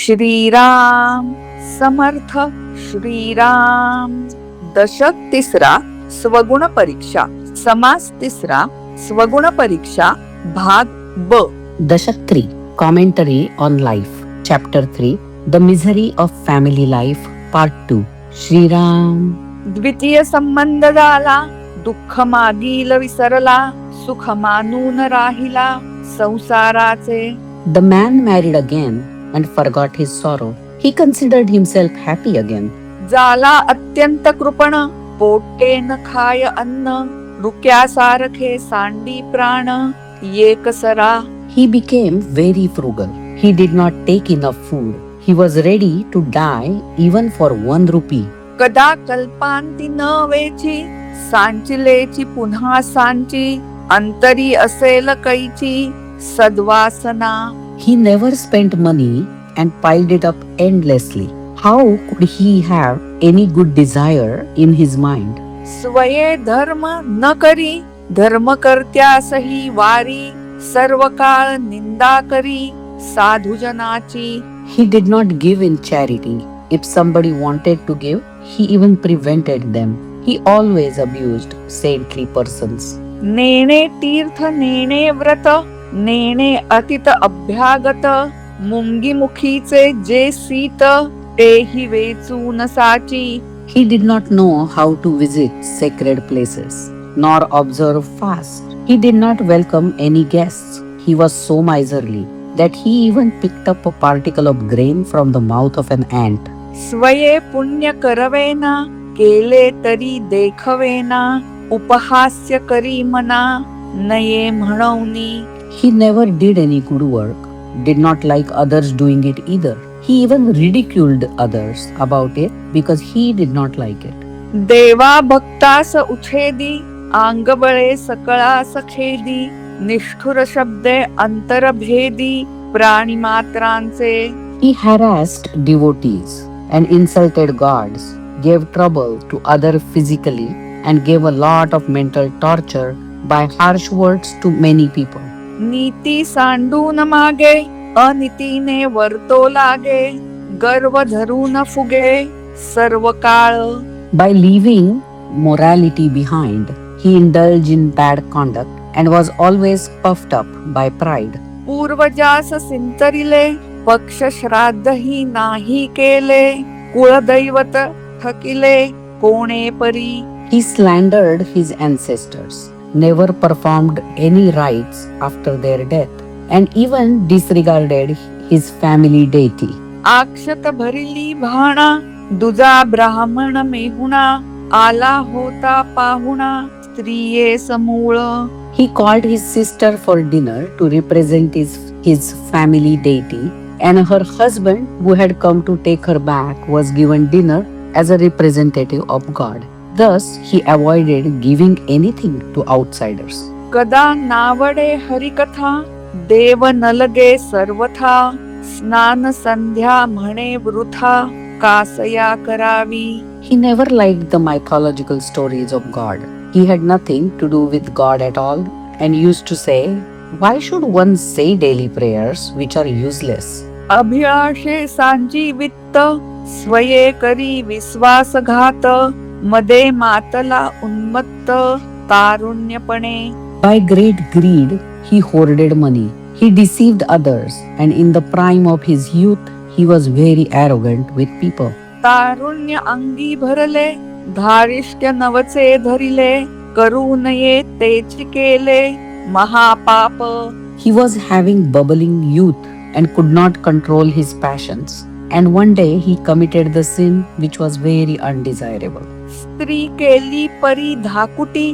श्रीराम समर्थ श्रीराम. दशक तिसरा स्वगुण परीक्षा. समास तिसरा स्वगुण परीक्षा भाग ब. Dashak 3 Commentary on Life Chapter 3 The Misery of Family Life Part 2 Shri Ram. द्वितीय संबंध झाला, दुःख मागील विसरला, सुख मानून राहिला संसाराचे. The man married again and forgot his sorrow. He considered himself happy again. झाला अत्यंत कृपण, पोटे न खाय अन्न, रुक्यासारखे सांडी प्राण येकसरा. He became very frugal. He did not take enough food. He was ready to die even for 1 rupee. कदा कल्पांती न वेची, सांचिलेची पुन्हा सांची, अंतरी असेल कैची सद्वासना. He never spent money and piled it up endlessly. How could he have any good desire in his mind? स्वये धर्म न करी, धर्म कर्त्यासही वारी, सर्व काळ निंदा करी साधुजनाची. He did not give in charity. If somebody wanted to give, he even prevented them. He always abused saintly persons. नेणे तीर्थ नेणे व्रत, नेणे अतित अभ्यागत, मुंगी मुखीचे जे सीत, तेही वेचून साची. He did not know how to visit sacred places, nor observe fast. He did not welcome any guests. He was so miserly that he even picked up a particle of grain from the mouth of an ant. स्वये पुण्य करवेना, केले तरी देखवेना, उपहास्य करी मना, नये म्हणवनी. He never did any good work, did not like others doing it either. He even ridiculed others about it because he did not like it. देवा भक्तास उछेदी, आंगबळे सकळास खेदी, निष्ठुर शब्दे अंतरभेदी प्राणी मात्रांचे. He harassed devotees and insulted gods, gave trouble to others physically, and gave a lot of mental torture by harsh words to many people. नीती सांडून मागे, अनितीने वर्तो लागे, गर्व धरून फुगे सर्व काळ. By leaving morality behind, he indulged in bad conduct and was always puffed up by pride. पूर्वजास सिंचरिले, पक्ष श्राद्धही नाही केले, कुळदैवत थकिले कोणे परी. He slandered his ancestors, never performed any rites after their death, and even disregarded his family deity. आक्षत भरिली भाणा, दुजा ब्राह्मण मेहुणा, आला होता पाहुणा स्त्रिये समूळ. He called his sister for dinner to represent his family deity, and her husband, who had come to take her back, was given dinner as a representative of God. Thus, he avoided giving anything to outsiders. कदा नावडे हरिकथा, देव नलगे सर्वथा, स्नान संध्या म्हणे वृथा कासया करावी. He never liked the mythological stories of God. He had nothing to do with God at all and used to say, "Why should one say daily prayers which are useless?" अभिलाषे सांजी वित्त, स्वये करी विश्वासघात, मदे मातला उन्मत्त तारुण्यपणे. By great greed, he hoarded money. He deceived others, and in the prime of his youth, he was very arrogant with people. तारुण्य अंगी भरले, धारिष्ट्य नवचे धरिले, करू नये तेची केले महापाप. He was having bubbling youth and could not control his passions. And one day he committed the sin which was very undesirable. स्त्री केली परी धाकुटी,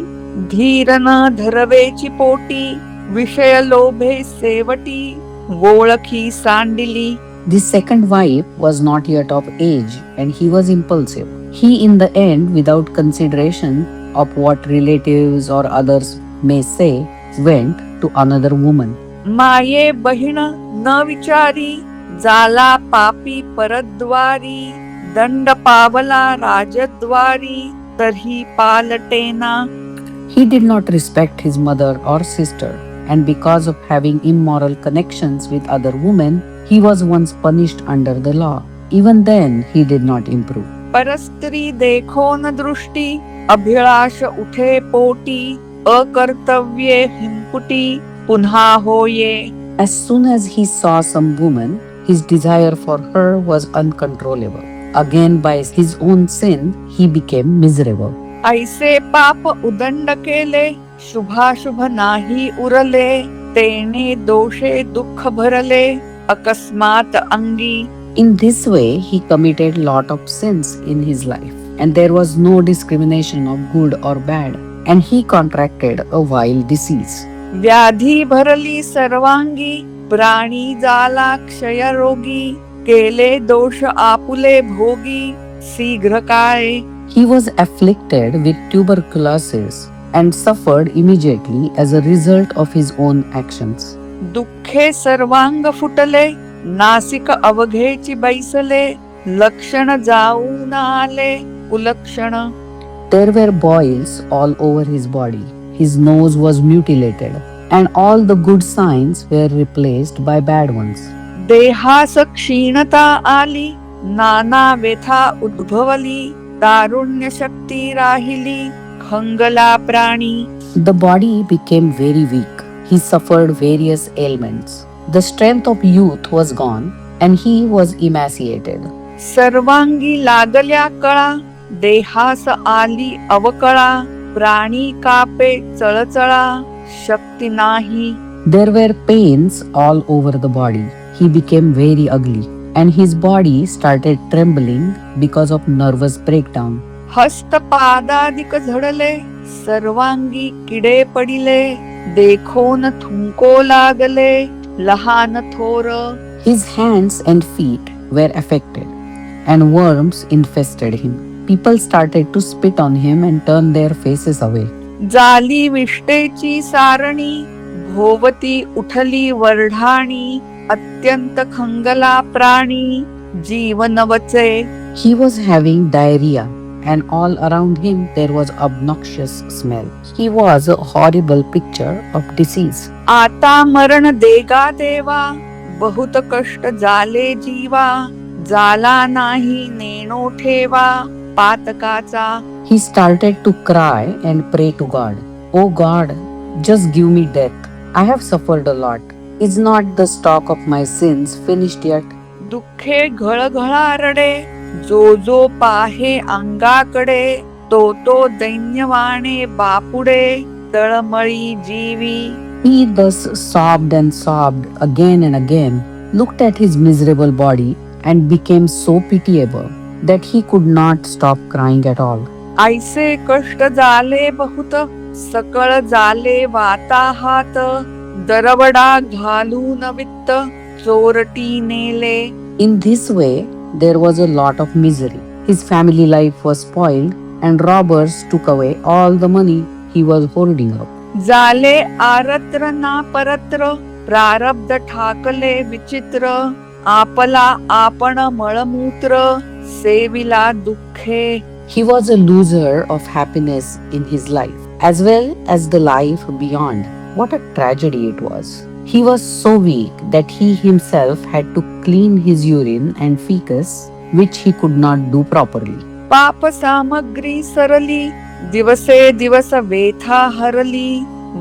धीर न धरवेची पोटी, विषय लोभे सेवटी ओळखी सांडिली. This second wife was not yet of age and he was impulsive. He in the end, without consideration of what relatives or others may say, went to another woman. माये बहिण न विचारी, जाला पापी परद्वारी, दंड पावला राजद्वारी तरी पालटेना. He did not respect his mother or sister, and because of having immoral connections with other women, He was once punished under the law. Even then, he did not improve. परस्त्री देखो न दृष्टी, अभिलाष उठे पोटी, अकर्तव्ये हिमपुटी, पुन्हा होये. As soon as he saw some woman, his desire for her was uncontrollable. Again, by his own sin, he became miserable. ऐसे पाप उदंड केले, शुभाशुभ नाही उरले, तेने दोषे दुःख भरले, अकस्मात अंगी. In this way, he committed lot of sins in his life, and there was no discrimination of good or bad, and he contracted a vile disease. व्याधी भरली सर्वांगी, प्राणी जाला क्षय रोगी, केले दोष आपुले भोगी, शीघ्र काळे. He was afflicted with tuberculosis and suffered immediately as a result of his own actions. दुःखे सर्वांग फुटले, नासिक अवघेची बैसले, लक्षण जाऊन आले कुलक्षण. There were boils all over his body. His nose was mutilated, and all the good signs were replaced by bad ones. देहास क्षीणता आली, नाना व्यथा उद्भवली, तारुण्य शक्ती राहिली, खंगला प्राणी. The body became very weak. He suffered various ailments. The strength of youth was gone, and he was emaciated. सर्वांगी लागल्या कळा, देहास आली अवकळा, प्राणी कापे चळचळा, शक्ती नाही. There were pains all over the body. He became very ugly, and his body started trembling because of nervous breakdown. हस्त पादादिक झडले, सर्वांगी किडे पडिले, देखोन थुंको लागले, लहान थोर. His hands and feet were affected, and worms infested him. People started to spit on him and turn their faces away. जाली विष्टेची सारणी, भोवती उठली वरढाणी, अत्यंत खंगला प्राणी, जीवन वचे. He was having diarrhea, and all around him there was obnoxious smell. He was a horrible picture of disease. आता मरण देगा देवा, बहुत कष्ट जाले जीवा, जाला नाही नेणो ठेवा, पातकाचा. He started to cry and pray to God. Oh God, just give me death. I have suffered a lot. Is not the stock of my sins finished yet? दुःखे घळघळा रडे, जो जो पाहे अंगाकडे, तो तो दैन्यवाणे बापुडे, तळमळी जीवी. He thus sobbed and sobbed again and again, looked at his miserable body, and became so pitiable that he could not stop crying at all. ऐसे कष्ट जाले बहुत, सकळ जाले वाताहात, दरवडा घालून वित्त, चोरटी नेले. In this way, there was a lot of misery. His family life was spoiled, and robbers took away all the money he was holding up. जाले आरत्र ना परत्र, प्रारब्ध ठाकले विचित्र, आपला आपण मळमूत्र, सेविला दुःखे. He was a loser of happiness in his life, as well as the life beyond. What a tragedy it was. He was so weak that he himself had to clean his urine and fecus, which he could not do properly. पाप सामग्री सरली, दिवसे दिवस वेथा हरली,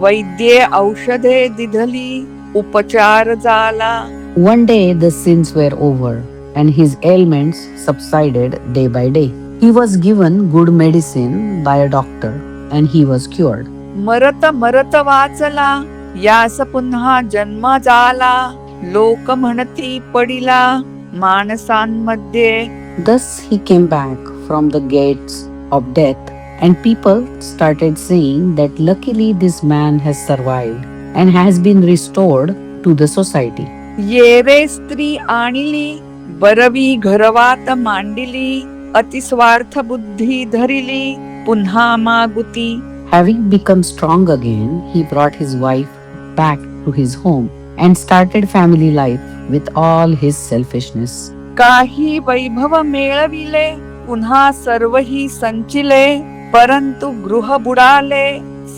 वैद्ये औषधे दिधली, उपचार झाला. One day the sins were over, and his ailments subsided day by day. He was given good medicine by a doctor, and he was cured. मरत मरत वाचला, यास पुन्हा जन्म झाला, लोक म्हणती पडिला माणसांमध्ये. Thus he came back from the gates of death, and people started saying that luckily this man has survived and has been restored to the society. ये रे स्त्री आणिली, बरवी घरवात मांडिली, अतिस्वार्थ बुद्धी धरिली, पुन्हा Meguti. Having become strong again, he brought his wife back to his home and started family life with all his selfishness. काही वैभव मिळविले, पुन्हा सर्वही संचिले, परंतु गृह बुडाले,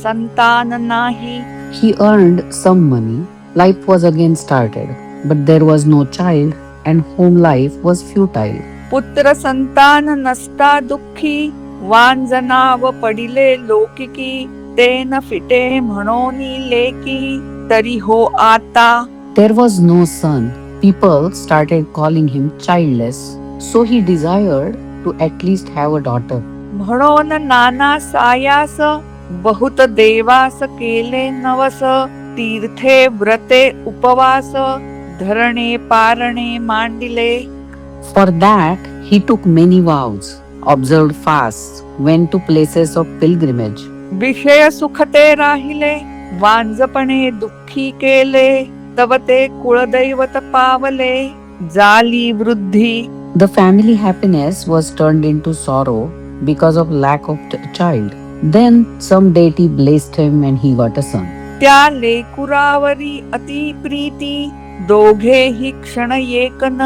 संतान नाही. He earned some money, life was again started, but there was no child, and home life was futile. पुत्र संतान नसता दुःखी, वांजनाव पडिले लोकिकी, ते न फिटे म्हणोनी लेकी, तरी हो आता. There was no son. People started calling him childless, so he desired to at least have a daughter. म्हणून नाना सायास, बहुत देवास केले नवस, तीर्थे व्रते उपवास, धरणे पारणे मांडिले. For that, he took many vows, observed fasts, went to places of pilgrimage. विषय सुखते राहिले, वांजपणे दुःखी केले, तव ते कुळदैवत पावले, झाली वृद्धी. The family happiness was turned into sorrow because of lack of a child. Then some deity blessed him and he got a son. त्या लेकुरावरी अति प्रीती, दोघेही क्षण एकन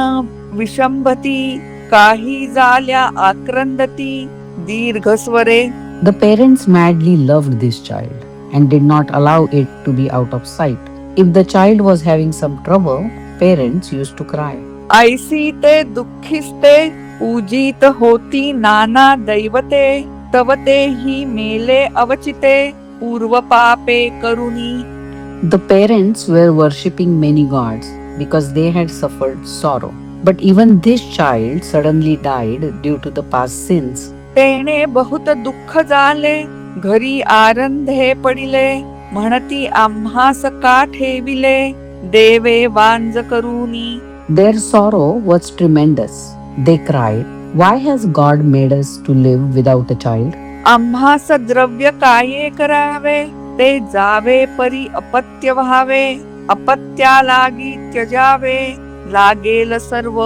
विषंभती, काही झाल्या आक्रंदती, दीर्घ स्वरे. The parents madly loved this child and did not allow it to be out of sight. If the child was having some trouble, parents used to cry. ऐसी ते दुःखिस्ते, पूजित होती नाना दैवते, तव ते ही मेले अवचिते, पूर्व पापे करुणी. The parents were worshipping many gods because they had suffered sorrow. But even this child suddenly died due to the past sins. तेने बहुत दुःख झाले, घरी आरंधे पडिले, म्हणती आम्हास का ठेविले, देवे वांज करुणी. Their sorrow was tremendous. They cried, "Why has God made us to live without a child?" आम्हास द्रव्य काये करावे, ते जावे परी अपत्य व्हावे, अपत्या लागी त्यजावे, लागेल सर्व.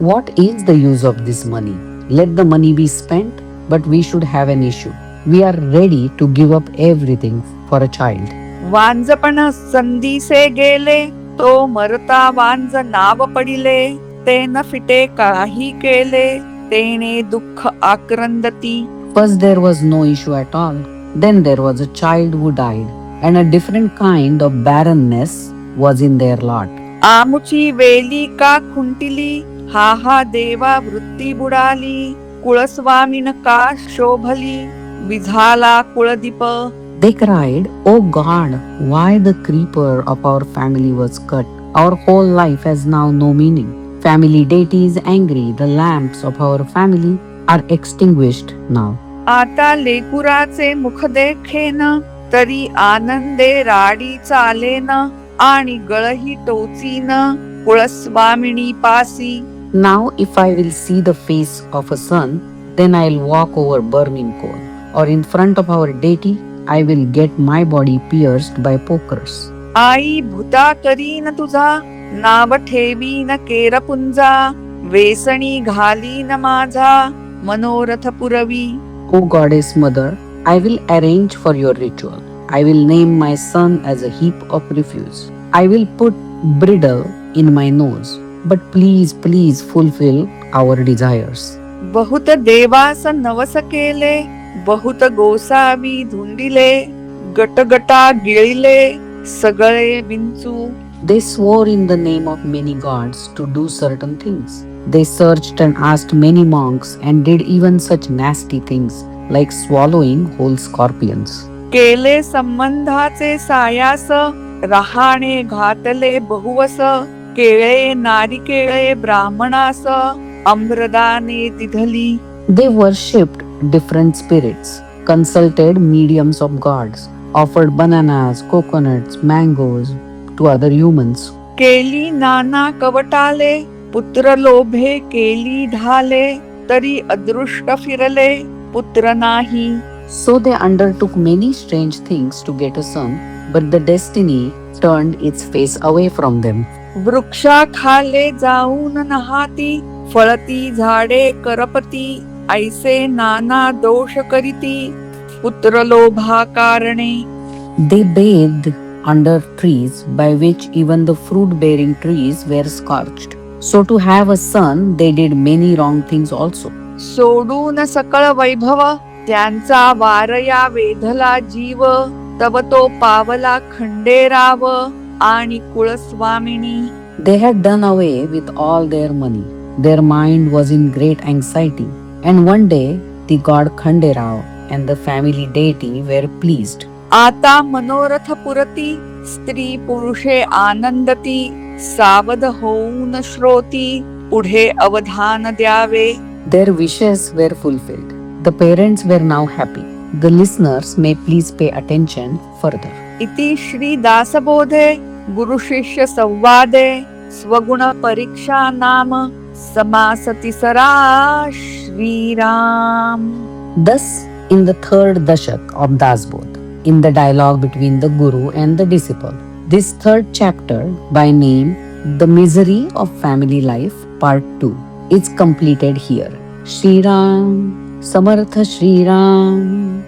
What is the use of this money? Let the money be spent, but we should have an issue. We are ready to give up everything for a child. वांजपण संधीसे गेले, तो मरता वांज नाव पडिले, ते न फिटे काही केले, तेने दुःख आक्रंदती. First, there was no issue at all. Then there was a child who died, and a different kind of barrenness was in their lot. आमुची वेली का खुंटिली, हा हा देवा वृत्ती बुडाली, कुळस्वामीन का शोभली, विझाला कुळदीप. They cried, "Oh God, why the creeper of our family was cut? Our whole life has now no meaning. Family deity is angry. The lamps of our family are extinguished now." आता लेकुराचे मुख देखेन, तरी आनंदे राडी चालेन, आणि गळही टोचीन, कुळस्वामिनी पासी. Now, if I will see the face of a son, then I'll walk over burning coal. Or in front of our deity, I will get my body pierced by pokers. आई भूता करीन तुझा, नाव ठेवीन केरपुंजा, वेसणी घालीन माझा, मनोरथ Purvi. O goddess mother, I will arrange for your ritual. I will name my son as a heap of refuse. I will put bridle in my nose. But please, please fulfill our desires. बहुत देवास नवस केले, बहुत गोसावी धुंडिले, गटगटा गिळिले, सगळे विंचू. They swore in the name of many gods to do certain things. They searched and asked many monks and did even such nasty things like swallowing whole scorpions. केले संबंधाचे सायास, रहाणे घातले बहुवस, केळे नारिकेळे Brahmanas, अम्रदाने तिधली. They worshipped different spirits, consulted mediums of gods, offered bananas, coconuts, mangoes to other humans. केली नाना कवटाले, पुत्र लोभे केली ढाले, तरी अदृष्ट फिरले, पुत्र नाही. So they undertook many strange things to get a son, but the destiny turned its face away from them. वृक्षा खाले जाऊन नहाती, फळती झाडे करपती, ऐसे नाना दोष करीती, पुत्र लोभा कारणे. They bathed under trees by which even the fruit-bearing trees were scorched. So to have a son, they did many wrong things also. सोडून सकळ वैभव, त्यांचा वारया वेधला जीव, तव तो पावला खंडेराव, आणि कुळस्वामिनी. They had done away with all their money. Their mind was in great anxiety. And one day, the god Khanderao and the family deity were pleased. आता मनोरथ पुरती स्त्री पुरुषे आनंदती सावध होऊन श्रोती पुढे अवधान द्यावे. Their wishes were fulfilled. The parents were now happy. The listeners may please pay attention further. इति श्री दासबोधे गुरु शिष्य संवादे स्वगुण परीक्षा नाम समासति सरा Shriram. Thus, in the third dashak of Dasbodh, in the dialogue between the Guru and the disciple, this third chapter, by name The Misery of Family Life, Part 2, is completed here. Shri Ram, Samartha Shri Ram.